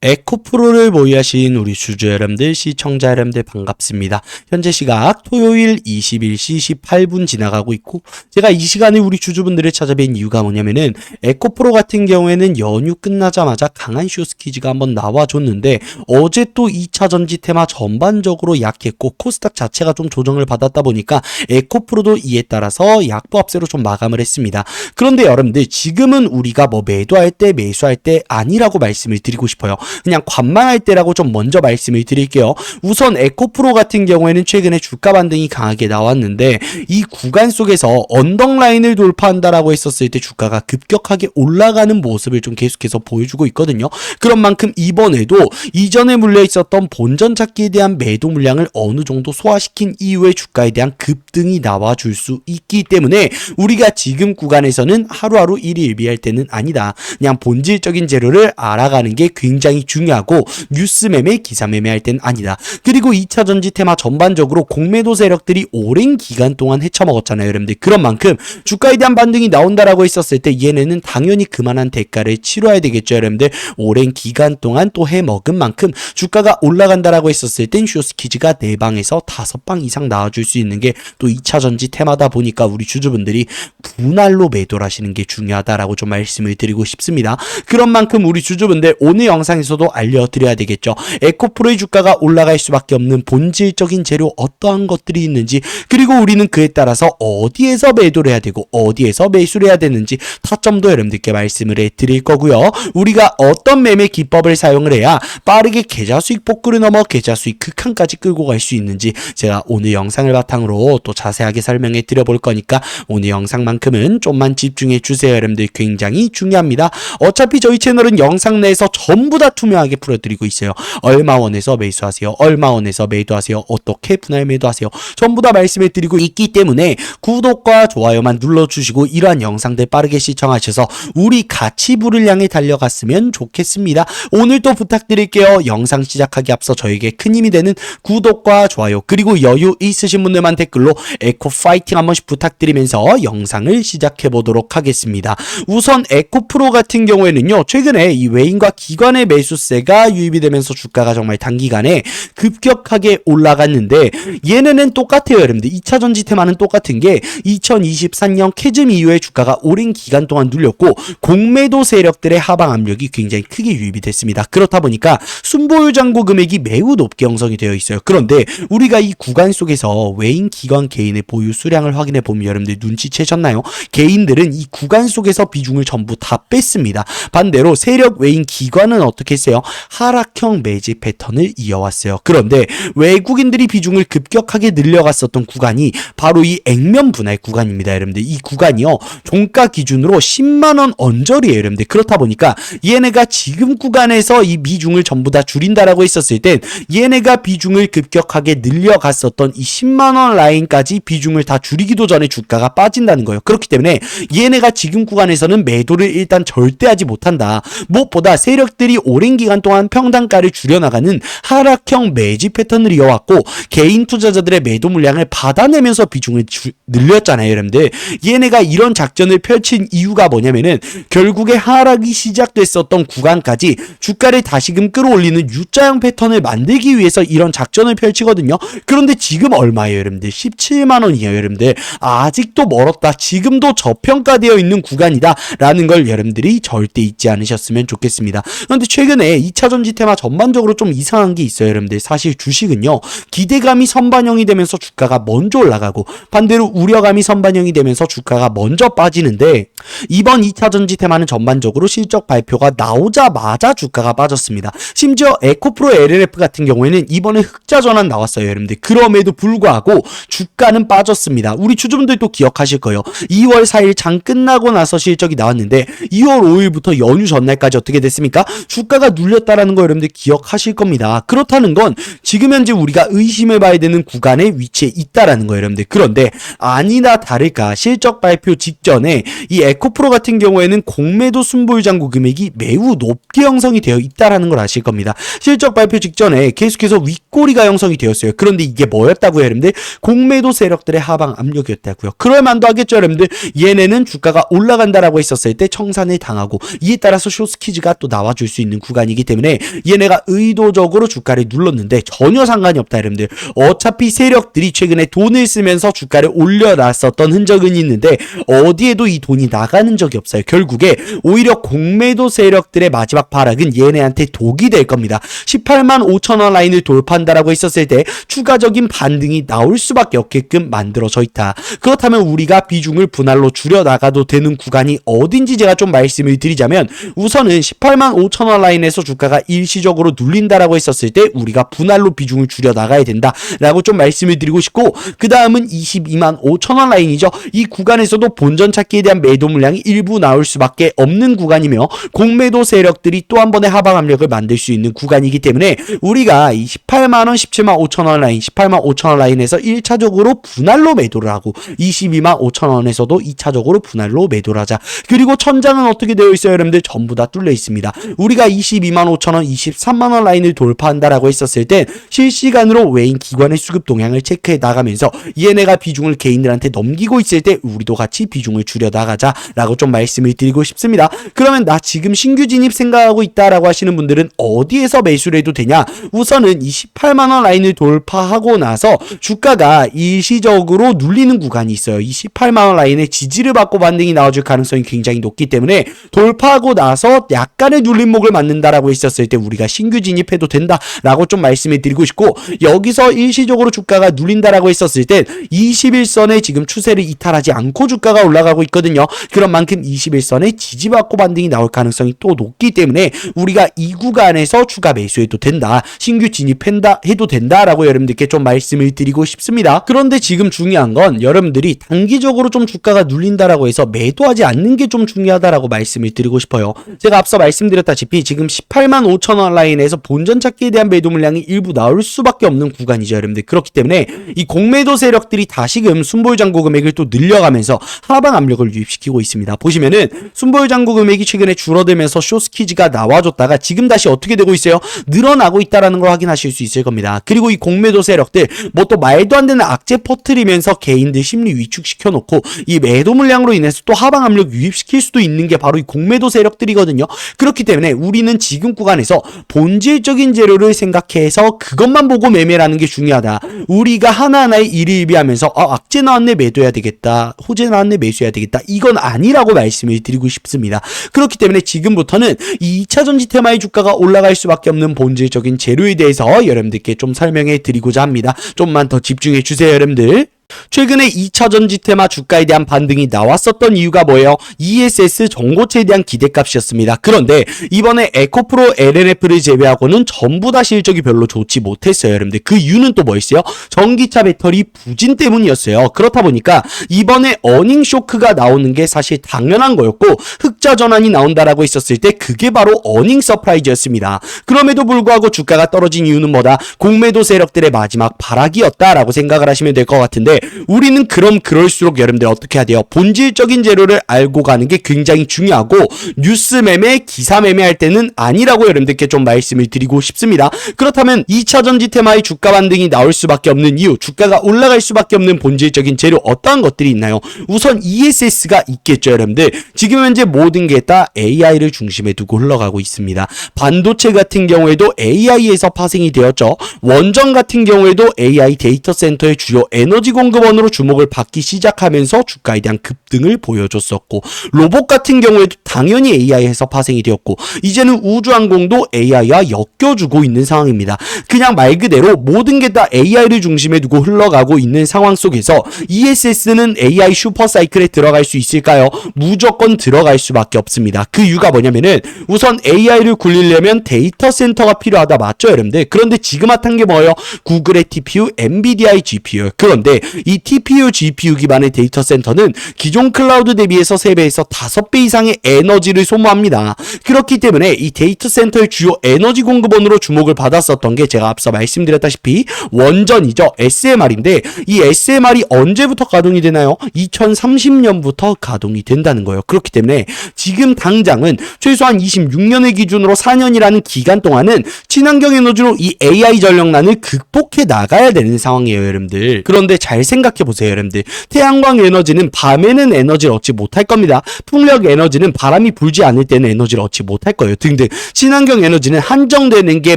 에코프로를 보유하신 우리 주주 여러분들, 시청자 여러분들 반갑습니다. 현재 시각 토요일 21시 18분 지나가고 있고, 제가 이 시간에 우리 주주분들을 찾아뵌 이유가 뭐냐면은 에코프로 같은 경우에는 연휴 끝나자마자 강한 쇼스키즈가 한번 나와줬는데, 어제 또 2차 전지 테마 전반적으로 약했고 코스닥 자체가 좀 조정을 받았다 보니까 에코프로도 이에 따라서 약보 합세로 좀 마감을 했습니다. 그런데 여러분들, 지금은 우리가 뭐 매도할 때 매수할 때 아니라고 말씀을 드리고 싶어요. 그냥 관망할 때라고 좀 먼저 말씀을 드릴게요. 우선 에코프로 같은 경우에는 최근에 주가 반등이 강하게 나왔는데, 이 구간 속에서 언덕라인을 돌파한다라고 했었을 때 주가가 급격하게 올라가는 모습을 좀 계속해서 보여주고 있거든요. 그런 만큼 이번에도 이전에 물려 있었던 본전 찾기에 대한 매도 물량을 어느 정도 소화시킨 이후에 주가에 대한 급등이 나와줄 수 있기 때문에 우리가 지금 구간에서는 하루하루 일희일비할 때는 아니다. 그냥 본질적인 재료를 알아가는 게 굉장히 중요하고, 뉴스 매매, 기사 매매할 땐 아니다. 그리고 2차 전지 테마 전반적으로 공매도 세력들이 오랜 기간 동안 헤쳐먹었잖아요, 여러분들. 그런 만큼 주가에 대한 반등이 나온다라고 했었을 때 얘네는 당연히 그만한 대가를 치러야 되겠죠, 여러분들. 오랜 기간 동안 또 해먹은 만큼 주가가 올라간다라고 했었을 땐 쇼스키즈가 4방에서 5방 이상 나와줄 수 있는 게 또 2차 전지 테마다 보니까 우리 주주분들이 분할로 매도를 하시는 게 중요하다라고 좀 말씀을 드리고 싶습니다. 그런 만큼 우리 주주분들, 오늘 영상에서도 알려드려야 되겠죠. 에코프로의 주가가 올라갈 수밖에 없는 본질적인 재료 어떠한 것들이 있는지, 그리고 우리는 그에 따라서 어디에서 매도를 해야 되고 어디에서 매수를 해야 되는지 타점도 여러분들께 말씀을 해드릴 거고요. 우리가 어떤 매매 기법을 사용을 해야 빠르게 계좌 수익 폭구를 넘어 계좌 수익 극한까지 끌고 갈 수 있는지 제가 오늘 영상을 바탕으로 또 자세하게 설명해 드려볼 거니까 오늘 영상만큼은 좀만 집중해 주세요, 여러분들. 굉장히 중요합니다. 어차피 저희 채널은 영상 내에서 전부 다 투명하게 풀어드리고 있어요. 얼마 원에서 매수하세요, 얼마 원에서 매도하세요, 어떻게 분할 매도하세요, 전부 다 말씀해 드리고 있기 때문에 구독과 좋아요만 눌러주시고 이러한 영상들 빠르게 시청하셔서 우리 같이 불을 향해 달려갔으면 좋겠습니다. 오늘 또 부탁드릴게요. 영상 시작하기 앞서 저에게 큰 힘이 되는 구독과 좋아요, 그리고 여유 있으신 분들만 댓글로 에코 파이팅 한 번씩 부탁드리면서 영상을 시작해 보도록 하겠습니다. 우선 에코프로 같은 경우에는요, 최근에 이 외인과 기관의 매수세가 유입이 되면서 주가가 정말 단기간에 급격하게 올라갔는데, 얘네는 똑같아요, 여러분들. 2차 전지 테마는 똑같은 게 2023년 캐즘 이후에 주가가 오랜 기간 동안 눌렸고 공매도 세력들의 하방 압력이 굉장히 크게 유입이 됐습니다. 그렇다 보니까 순보유 잔고 금액이 매우 높게 형성이 되어 있어요. 그런데 우리가 이 구간 속에서 외인, 기관, 개인의 보유 수량을 확인해 보면 여러분들 눈치채셨나요? 개인들은 이 구간 속에서 비중을 전부 다 뺐습니다. 반대로 세력, 외인, 기관은 어떻게 했어요? 하락형 매집 패턴을 이어왔어요. 그런데 외국인들이 비중을 급격하게 늘려갔었던 구간이 바로 이 액면 분할 구간입니다, 여러분들. 이 구간이요, 종가 기준으로 10만원 언저리예요, 여러분들. 그렇다 보니까 얘네가 지금 구간에서 이 비중을 전부 다 줄인다라고 했었을 땐 얘네가 비중을 급격하게 늘려갔었던 이 10만원 라인까지 비중을 다 줄이기도 전에 주가가 빠진다는 거예요. 그렇기 때문에 얘네가 지금 구간에서는 매도를 일단 절대 하지 못한다. 무엇보다 세력들이 오랜 기간 동안 평단가를 줄여나가는 하락형 매집 패턴을 이어왔고 개인 투자자들의 매도 물량을 받아내면서 비중을 늘렸잖아요, 여러분들. 얘네가 이런 작전을 펼친 이유가 뭐냐면은 결국에 하락이 시작됐었던 구간까지 주가를 다시금 끌어올리는 U자형 패턴을 만들기 위해서 이런 작전을 펼치거든요. 그런데 지금 얼마예요, 여러분들? 17만원이에요, 여러분들. 아직도 멀었다. 지금도 저평가되어 있는 구간이다 라는 걸 여러분들이 절대 잊지 않으셨으면 좋겠습니다. 그런데 최근에 2차 전지 테마 전반적으로 좀 이상한 게 있어요, 여러분들. 사실 주식은요, 기대감이 선반영이 되면서 주가가 먼저 올라가고 반대로 우려감이 선반영이 되면서 주가가 먼저 빠지는데, 이번 2차 전지 테마는 전반적으로 실적 발표가 나오자마자 주가가 빠졌습니다. 심지어 에코프로 LLF 같은 경우에는 이번에 흑자 전환 나왔어요, 여러분들. 그럼에도 불구하고 주가는 빠졌습니다. 우리 주주분들도 기억하실 거예요. 2월 4일 장 끝나고 나서 실적이 나왔는데 2월 5일부터 연휴 전날까지 어떻게 됐습니까? 주가가 눌렸다라는 거 여러분들 기억하실 겁니다. 그렇다는 건 지금 현재 우리가 의심해 봐야 되는 구간에 위치해 있다라는 거예요, 여러분들. 그런데 아니나 다를까 실적 발표 직전에 이 에코프로 같은 경우에는 공매도 순보유 잔고 금액이 매우 높게 형성이 되어 있다라는 걸 아실 겁니다. 실적 발표 직전에 계속해서 윗꼬리가 형성이 되었어요. 그런데 이게 뭐였다고요, 여러분들? 공매도 세력들의 하방 압력이었다고요. 그럴 만도 하겠죠, 여러분들. 얘네는 주가가 올라간다라고 했었을 때 청산을 당하고 이에 따라서 쇼스키즈가 또 나와줄 수 있는 구간 구간이기 때문에 얘네가 의도적으로 주가를 눌렀는데 전혀 상관이 없다 여러분들. 어차피 세력들이 최근에 돈을 쓰면서 주가를 올려놨었던 흔적은 있는데 어디에도 이 돈이 나가는 적이 없어요. 결국에 오히려 공매도 세력들의 마지막 발악은 얘네한테 독이 될 겁니다. 18만 5천원 라인을 돌파한다라고 했었을 때 추가적인 반등이 나올 수밖에 없게끔 만들어져 있다. 그렇다면 우리가 비중을 분할로 줄여나가도 되는 구간이 어딘지 제가 좀 말씀을 드리자면 우선은 18만 5천원 라인에서 주가가 일시적으로 눌린다라고 했었을 때 우리가 분할로 비중을 줄여나가야 된다라고 좀 말씀을 드리고 싶고, 그 다음은 22만 5천원 라인이죠. 이 구간에서도 본전 찾기에 대한 매도 물량이 일부 나올 수밖에 없는 구간이며 공매도 세력들이 또 한 번의 하방 압력을 만들 수 있는 구간이기 때문에 우리가 이 18만원, 17만 5천원 라인, 18만 5천원 라인에서 1차적으로 분할로 매도를 하고 22만 5천원에서도 2차적으로 분할로 매도를 하자. 그리고 천장은 어떻게 되어 있어요 여러분들? 전부 다 뚫려 있습니다. 우리가 22만 5천원, 23만원 라인을 돌파한다라고 했었을 땐 실시간으로 외인 기관의 수급 동향을 체크해 나가면서 얘네가 비중을 개인들한테 넘기고 있을 때 우리도 같이 비중을 줄여 나가자라고 좀 말씀을 드리고 싶습니다. 그러면 나 지금 신규 진입 생각하고 있다라고 하시는 분들은 어디에서 매수를 해도 되냐? 우선은 이 18만원 라인을 돌파하고 나서 주가가 일시적으로 눌리는 구간이 있어요. 이 18만원 라인에 지지를 받고 반등이 나와줄 가능성이 굉장히 높기 때문에 돌파하고 나서 약간의 눌림목을 맞는다라고 했었을 때 우리가 신규 진입해도 된다라고 좀 말씀을 드리고 싶고, 여기서 일시적으로 주가가 눌린다라고 했었을 땐 21선의 지금 추세를 이탈하지 않고 주가가 올라가고 있거든요. 그런 만큼 21선에 지지받고 반등이 나올 가능성이 또 높기 때문에 우리가 이 구간에서 추가 매수해도 된다, 신규 진입한다 해도 된다라고 여러분들께 좀 말씀을 드리고 싶습니다. 그런데 지금 중요한 건 여러분들이 단기적으로 좀 주가가 눌린다라고 해서 매도하지 않는 게 좀 중요하다라고 말씀을 드리고 싶어요. 제가 앞서 말씀드렸다시피 지금 18만 5천원 라인에서 본전 찾기에 대한 매도 물량이 일부 나올 수밖에 없는 구간이죠 여러분들. 그렇기 때문에 이 공매도 세력들이 다시금 순보유 잔고 금액을 또 늘려가면서 하방 압력을 유입시키고 있습니다. 보시면은 순보유 잔고 금액이 최근에 줄어들면서 쇼스키즈가 나와줬다가 지금 다시 어떻게 되고 있어요? 늘어나고 있다라는 걸 확인하실 수 있을 겁니다. 그리고 이 공매도 세력들 뭐 또 말도 안 되는 악재 퍼뜨리면서 개인들 심리 위축시켜 놓고 이 매도 물량으로 인해서 또 하방 압력 유입시킬 수도 있는 게 바로 이 공매도 세력들이거든요. 그렇기 때문에 우리는 지금 구간에서 본질적인 재료를 생각해서 그것만 보고 매매라는 게 중요하다. 우리가 하나하나의 일일비하면서 악재 나왔네 매도해야 되겠다, 호재 나왔네 매수해야 되겠다, 이건 아니라고 말씀을 드리고 싶습니다. 그렇기 때문에 지금부터는 이 2차 전지 테마의 주가가 올라갈 수밖에 없는 본질적인 재료에 대해서 여러분들께 좀 설명해 드리고자 합니다. 좀만 더 집중해 주세요 여러분들. 최근에 2차 전지 테마 주가에 대한 반등이 나왔었던 이유가 뭐예요? ESS 전고체에 대한 기대값이었습니다. 그런데 이번에 에코프로 LNF를 제외하고는 전부 다 실적이 별로 좋지 못했어요 여러분들. 그 이유는 또 뭐였어요? 전기차 배터리 부진 때문이었어요. 그렇다 보니까 이번에 어닝 쇼크가 나오는 게 사실 당연한 거였고, 흑자 전환이 나온다라고 했었을 때 그게 바로 어닝 서프라이즈였습니다. 그럼에도 불구하고 주가가 떨어진 이유는 뭐다? 공매도 세력들의 마지막 발악이었다라고 생각을 하시면 될 것 같은데, 우리는 그럴수록 여러분들 어떻게 해야 돼요? 본질적인 재료를 알고 가는 게 굉장히 중요하고, 뉴스 매매, 기사 매매할 때는 아니라고 여러분들께 좀 말씀을 드리고 싶습니다. 그렇다면 2차 전지 테마의 주가 반등이 나올 수밖에 없는 이유, 주가가 올라갈 수밖에 없는 본질적인 재료 어떠한 것들이 있나요? 우선 ESS가 있겠죠 여러분들. 지금 현재 모든 게 다 AI를 중심에 두고 흘러가고 있습니다. 반도체 같은 경우에도 AI에서 파생이 되었죠. 원전 같은 경우에도 AI 데이터 센터의 주요 에너지 공급원으로 주목을 받기 시작하면서 주가에 대한 급등을 보여줬었고, 로봇 같은 경우에도 당연히 AI에서 파생이 되었고, 이제는 우주항공도 AI와 엮여주고 있는 상황입니다. 그냥 말 그대로 모든 게 다 AI를 중심에 두고 흘러가고 있는 상황 속에서 ESS는 AI 슈퍼사이클에 들어갈 수 있을까요? 무조건 들어갈 수밖에 없습니다. 그 이유가 뭐냐면은 우선 AI를 굴리려면 데이터 센터가 필요하다, 맞죠 여러분들? 그런데 지금 핫한 게 뭐예요? 구글의 TPU, 엔비디아의 GPU. 그런데 이 TPU, GPU 기반의 데이터 센터는 기존 클라우드 대비해서 3배에서 5배 이상의 에너지를 소모합니다. 그렇기 때문에 이 데이터 센터의 주요 에너지 공급원으로 주목을 받았었던 게 제가 앞서 말씀드렸다시피 원전이죠. SMR인데 이 SMR이 언제부터 가동이 되나요? 2030년부터 가동이 된다는 거예요. 그렇기 때문에 지금 당장은 최소한 26년을 기준으로 4년이라는 기간 동안은 친환경 에너지로 이 AI 전력난을 극복해 나가야 되는 상황이에요 여러분들. 그런데 잘 잘 생각해 보세요, 여러분들. 태양광 에너지는 밤에는 에너지를 얻지 못할 겁니다. 풍력 에너지는 바람이 불지 않을 때는 에너지를 얻지 못할 거예요, 등등. 친환경 에너지는 한정되는 게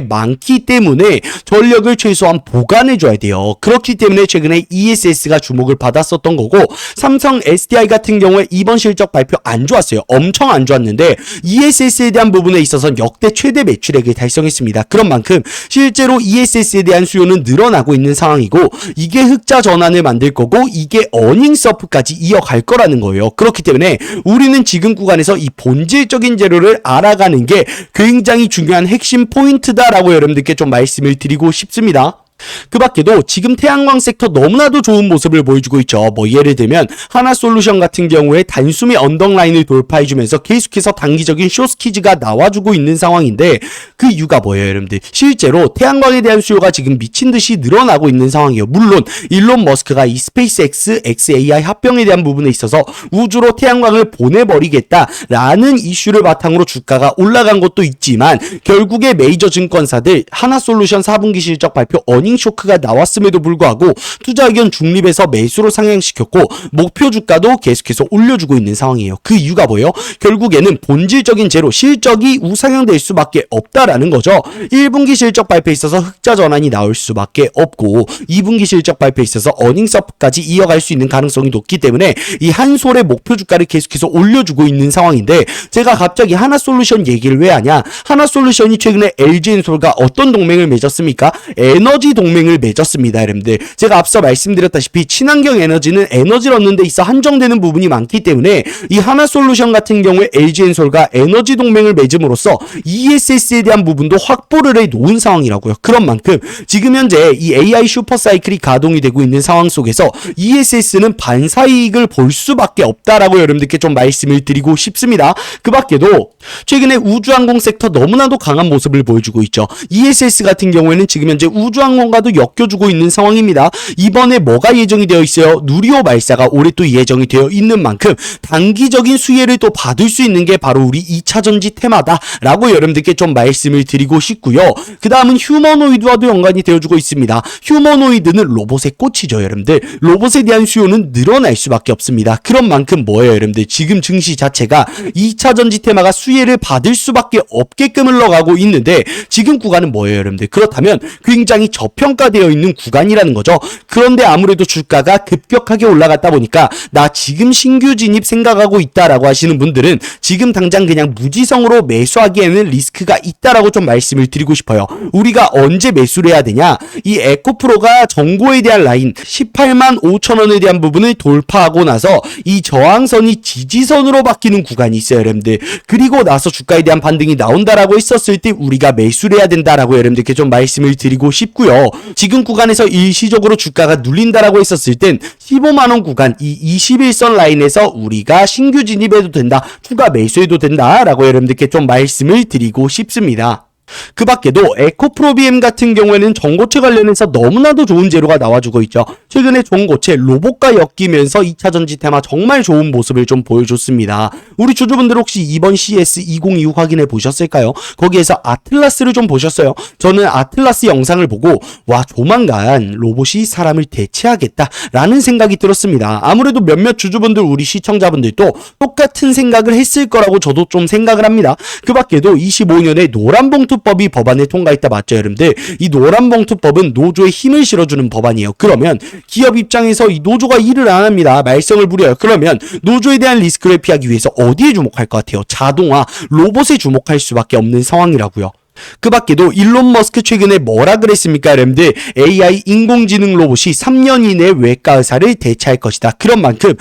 많기 때문에 전력을 최소한 보관해 줘야 돼요. 그렇기 때문에 최근에 ESS가 주목을 받았었던 거고, 삼성 SDI 같은 경우에 이번 실적 발표 안 좋았어요. 엄청 안 좋았는데 ESS에 대한 부분에 있어서는 역대 최대 매출액을 달성했습니다. 그런 만큼 실제로 ESS에 대한 수요는 늘어나고 있는 상황이고, 이게 흑자 전환을 만들 거고, 이게 어닝 서프까지 이어갈 거라는 거예요. 그렇기 때문에 우리는 지금 구간에서 이 본질적인 재료를 알아가는 게 굉장히 중요한 핵심 포인트다라고 여러분들께 좀 말씀을 드리고 싶습니다. 그 밖에도 지금 태양광 섹터 너무나도 좋은 모습을 보여주고 있죠. 뭐 예를 들면 하나솔루션 같은 경우에 단숨에 언덕라인을 돌파해주면서 계속해서 단기적인 숏스키즈가 나와주고 있는 상황인데, 그 이유가 뭐예요, 여러분들? 실제로 태양광에 대한 수요가 지금 미친듯이 늘어나고 있는 상황이에요. 물론 일론 머스크가 이 스페이스X, XAI 합병에 대한 부분에 있어서 우주로 태양광을 보내버리겠다라는 이슈를 바탕으로 주가가 올라간 것도 있지만, 결국에 메이저 증권사들 하나솔루션 4분기 실적 발표 어닝 쇼크가 나왔음에도 불구하고 투자 의견 중립에서 매수로 상향시켰고, 목표 주가도 계속해서 올려주고 있는 상황이에요. 그 이유가 뭐예요? 결국에는 본질적인 재료, 실적이 우상향될 수밖에 없다라는 거죠. 1분기 실적 발표에 있어서 흑자 전환이 나올 수밖에 없고, 2분기 실적 발표에 있어서 어닝 서프까지 이어갈 수 있는 가능성이 높기 때문에 이 한솔의 목표 주가를 계속해서 올려주고 있는 상황인데, 제가 갑자기 하나솔루션 얘기를 왜 하냐? 하나솔루션이 최근에 LG엔솔과 어떤 동맹을 맺었습니까? 에너지 동맹을 맺었습니다, 여러분들. 제가 앞서 말씀드렸다시피 친환경 에너지는 에너지를 얻는 데 있어 한정되는 부분이 많기 때문에 이 하나솔루션 같은 경우에 LG엔솔과 에너지 동맹을 맺음으로써 ESS에 대한 부분도 확보를 해 놓은 상황이라고요. 그런 만큼 지금 현재 이 AI 슈퍼사이클이 가동이 되고 있는 상황 속에서 ESS는 반사이익을 볼 수밖에 없다라고 여러분들께 좀 말씀을 드리고 싶습니다. 그 밖에도 최근에 우주항공 섹터 너무나도 강한 모습을 보여주고 있죠. ESS 같은 경우에는 지금 현재 우주항공과도 엮여주고 있는 상황입니다. 이번에 뭐가 예정이 되어 있어요? 누리호 발사가 올해 또 예정이 되어 있는 만큼 단기적인 수혜를 또 받을 수 있는 게 바로 우리 2차전지 테마다라고 여러분들께 좀 말씀을 드리고 싶고요. 그 다음은 휴머노이드와도 연관이 되어주고 있습니다. 휴머노이드는 로봇의 꽃이죠, 여러분들. 로봇에 대한 수요는 늘어날 수밖에 없습니다. 그런 만큼 뭐예요, 여러분들? 지금 증시 자체가 2차전지 테마가 수혜를 받을 수밖에 없게끔 흘러가고 있는데, 지금 구간은 뭐예요, 여러분들? 그렇다면 굉장히 저평가되어 있는 구간이라는 거죠. 그런데 아무래도 주가가 급격하게 올라갔다 보니까 나 지금 신규 진입 생각하고 있다라고 하시는 분들은 지금 당장 그냥 무지성으로 매수하기에는 리스크가 있다라고 좀 말씀을 드리고 싶어요. 우리가 언제 매수를 해야 되냐? 이 에코프로가 정고에 대한 라인 18만 5천 원에 대한 부분을 돌파하고 나서 이 저항선이 지지선으로 바뀌는 구간이 있어요, 여러분들. 그리고 나서 주가에 대한 반등이 나온다라고 했었을 때 우리가 매수를 해야 된다라고 여러분들께 좀 말씀을 드리고 싶고요. 지금 구간에서 일시적으로 주가가 눌린다라고 했었을 땐 15만원 구간, 이 21선 라인에서 우리가 신규 진입해도 된다, 추가 매수해도 된다라고 여러분들께 좀 말씀을 드리고 싶습니다. 그 밖에도 에코프로비엠 같은 경우에는 전고체 관련해서 너무나도 좋은 재료가 나와주고 있죠. 최근에 전고체 로봇과 엮이면서 2차전지 테마 정말 좋은 모습을 좀 보여줬습니다. 우리 주주분들 혹시 이번 CS2025 확인해 보셨을까요? 거기에서 아틀라스를 좀 보셨어요? 저는 아틀라스 영상을 보고 와, 조만간 로봇이 사람을 대체하겠다라는 생각이 들었습니다. 아무래도 몇몇 주주분들, 우리 시청자분들도 똑같은 생각을 했을 거라고 저도 좀 생각을 합니다. 그 밖에도 25년에 노란봉투법이 법안에 통과했다, 맞죠, 여러분들? 이 노란봉투법은 노조에 힘을 실어주는 법안이에요. 그러면 기업 입장에서 이 노조가 일을 안 합니다. 말썽을 부려요. 그러면 노조에 대한 리스크를 피하기 위해서 어디에 주목할 것 같아요? 자동화, 로봇에 주목할 수밖에 없는 상황이라고요. 그 밖에도 일론 머스크 최근에 뭐라 그랬습니까, 여러분들? AI 인공지능 로봇이 3년 이내 외과 의사를 대체할 것이다. 그런 만큼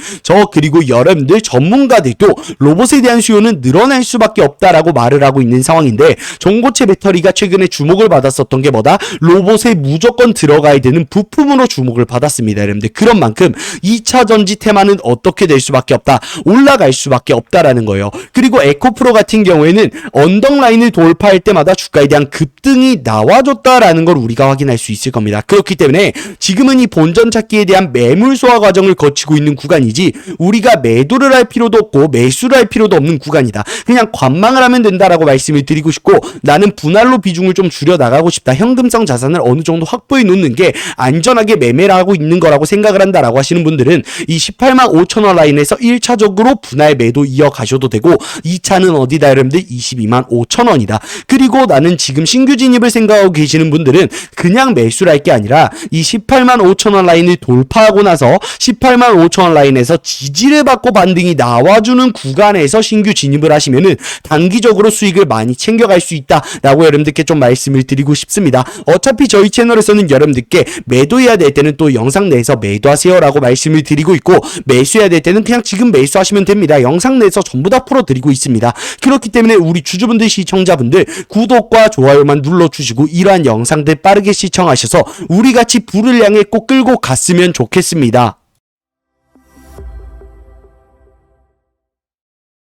그리고 여러분들 전문가들도 로봇에 대한 수요는 늘어날 수밖에 없다라고 말을 하고 있는 상황인데, 전고체 배터리가 최근에 주목을 받았었던 게 뭐다? 로봇에 무조건 들어가야 되는 부품으로 주목을 받았습니다, 여러분들. 그런 만큼 2차 전지 테마는 어떻게 될 수밖에 없다? 올라갈 수밖에 없다라는 거예요. 그리고 에코프로 같은 경우에는 언덕라인을 돌파할 때마다 주가에 대한 급등이 나와줬다라는 걸 우리가 확인할 수 있을 겁니다. 그렇기 때문에 지금은 이 본전 찾기에 대한 매물 소화 과정을 거치고 있는 구간이지 우리가 매도를 할 필요도 없고 매수를 할 필요도 없는 구간이다. 그냥 관망을 하면 된다라고 말씀을 드리고 싶고, 나는 분할로 비중을 좀 줄여 나가고 싶다. 현금성 자산을 어느 정도 확보해 놓는 게 안전하게 매매를 하고 있는 거라고 생각을 한다라고 하시는 분들은 이 18만 5천 원 라인에서 1차적으로 분할 매도 이어가셔도 되고, 2차는 어디다 여러분들 22만 5천 원이다. 그리고 나는 지금 신규 진입을 생각하고 계시는 분들은 그냥 매수를 할 게 아니라 이 18만 5천 원 라인을 돌파하고 나서 18만 5천 원 라인에서 지지를 받고 반등이 나와주는 구간에서 신규 진입을 하시면은 단기적으로 수익을 많이 챙겨갈 수 있다라고 여러분들께 좀 말씀을 드리고 싶습니다. 어차피 저희 채널에서는 여러분들께 매도해야 될 때는 또 영상 내에서 매도하세요라고 말씀을 드리고 있고, 매수해야 될 때는 그냥 지금 매수하시면 됩니다. 영상 내에서 전부 다 풀어드리고 있습니다. 그렇기 때문에 우리 주주분들, 시청자분들 구독과 좋아요만 눌러주시고 이러한 영상들 빠르게 시청하셔서 우리 같이 불을 향해 꼭 끌고 갔으면 좋겠습니다.